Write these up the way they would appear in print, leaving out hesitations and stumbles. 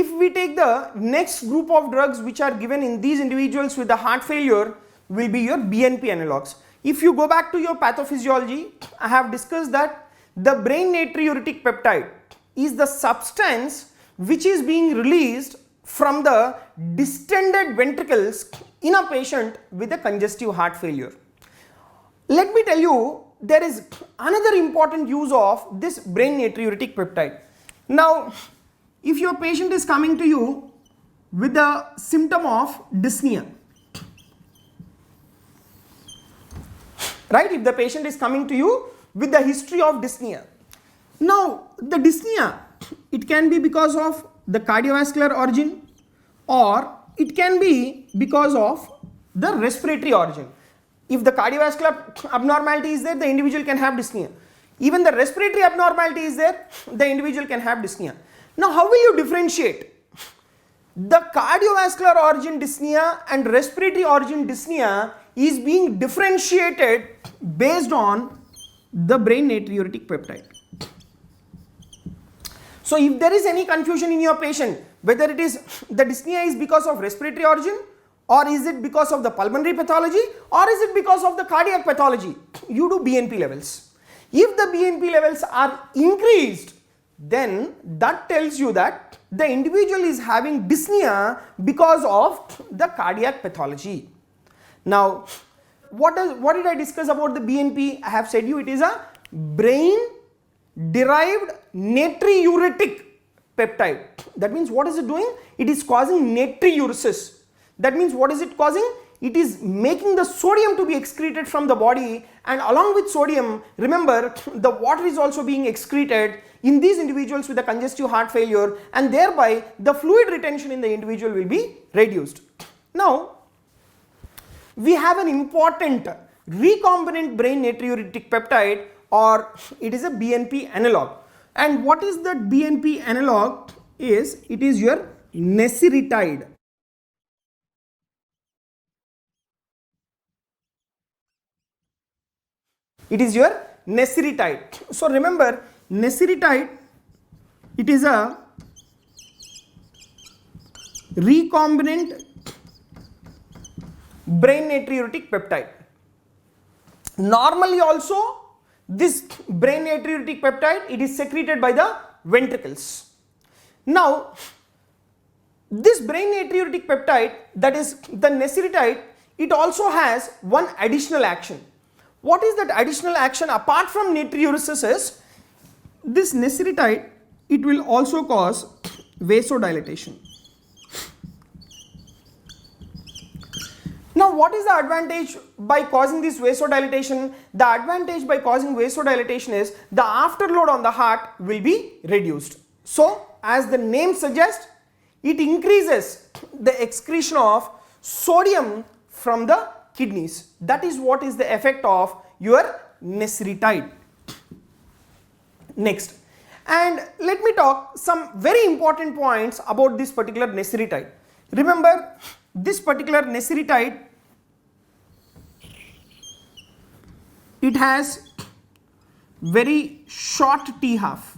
if we take the next group of drugs which are given in these individuals with the heart failure, will be your BNP analogues. If you go back to your pathophysiology, I have discussed that the brain natriuretic peptide is the substance which is being released from the distended ventricles in a patient with a congestive heart failure. Let me tell you, there is another important use of this brain natriuretic peptide. Now, if your patient is coming to you with the symptom of dyspnea, right? If the patient is coming to you with the history of dyspnea. Now, the dyspnea, it can be because of the cardiovascular origin, or it can be because of the respiratory origin. If the cardiovascular abnormality is there, the individual can have dyspnea. Even the respiratory abnormality is there, the individual can have dyspnea. Now, how will you differentiate the cardiovascular origin dyspnea and respiratory origin dyspnea? Is being differentiated based on the brain natriuretic peptide. So, if there is any confusion in your patient, whether it is the dyspnea is because of respiratory origin, or is it because of the pulmonary pathology, or is it because of the cardiac pathology, you do BNP levels. If the BNP levels are increased, then that tells you that the individual is having dyspnea because of the cardiac pathology. Now, what did I discuss about the BNP? I have said you it is a brain derived natriuretic peptide. That means what is it doing? It is causing natriuresis. That means what is it causing? It is making the sodium to be excreted from the body, and along with sodium, remember, the water is also being excreted in these individuals with a congestive heart failure, and thereby the fluid retention in the individual will be reduced. Now, we have an important recombinant brain natriuretic peptide, or it is a BNP analog. And what is that BNP analog? It is your Nesiritide. It is your Nesiritide. So remember, Nesiritide, it is a recombinant brain natriuretic peptide. Normally also, this brain natriuretic peptide, it is secreted by the ventricles. Now, this brain natriuretic peptide, that is the Nesiritide, it also has one additional action. What is that additional action apart from natriuresis? Is this Nesiritide, it will also cause vasodilation. Now, what is the advantage by causing this vasodilation? The advantage by causing vasodilation is the afterload on the heart will be reduced. So, as the name suggests, it increases the excretion of sodium from the kidneys. That is what is the effect of your Nesiritide. Next, and let me talk some very important points about this particular Nesiritide. Remember, this particular Nesiritide, it has very short T-half,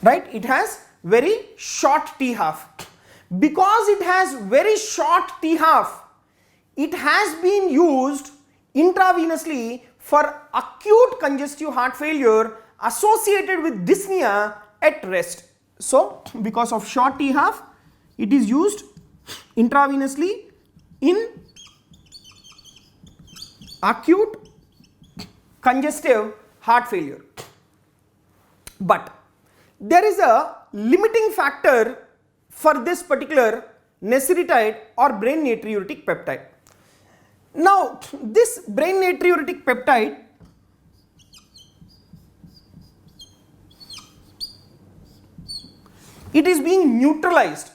right? It has very short T-half. Because it has very short T-half, it has been used intravenously for acute congestive heart failure associated with dyspnea at rest. So, because of short T-half, it is used intravenously in acute congestive heart failure. But there is a limiting factor for this particular Nesiritide or brain natriuretic peptide. Now, this brain natriuretic peptide, it is being neutralized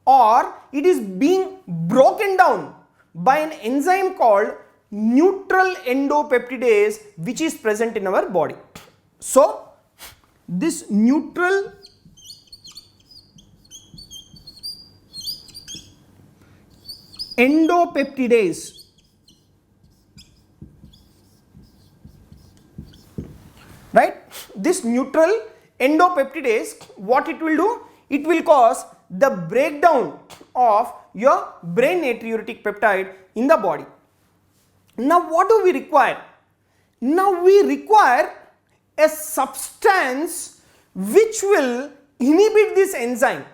or it is being broken down by an enzyme called neutral endopeptidase, which is present in our body. So, this neutral endopeptidase, right? This neutral endopeptidase, what it will do? It will cause the breakdown of your brain natriuretic peptide in the body. Now what do we require? Now we require a substance which will inhibit this enzyme.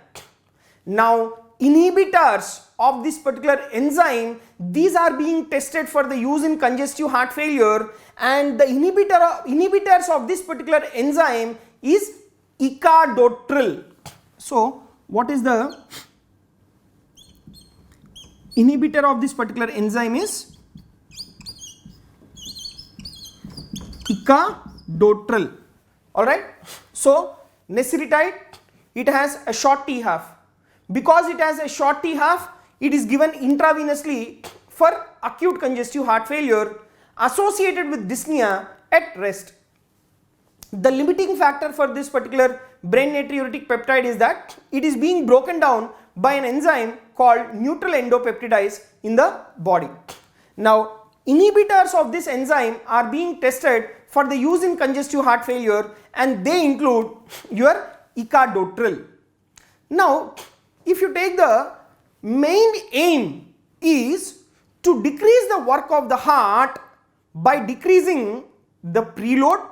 Now inhibitors of this particular enzyme, these are being tested for the use in congestive heart failure, and the inhibitors of this particular enzyme is icabodopryl. So what is the inhibitor of this particular enzyme? Is icabodopryl. Alright, so Nesiritide, it has a short T-half. Because it has a short T-half, it is given intravenously for acute congestive heart failure associated with dyspnea at rest. The limiting factor for this particular brain natriuretic peptide is that it is being broken down by an enzyme called neutral endopeptidase in the body. Now inhibitors of this enzyme are being tested for the use in congestive heart failure, and they include your icabodopryl. Now if you take the main aim is to decrease the work of the heart by decreasing the preload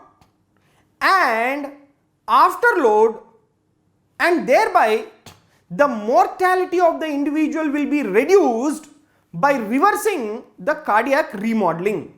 and afterload, and thereby the mortality of the individual will be reduced by reversing the cardiac remodeling.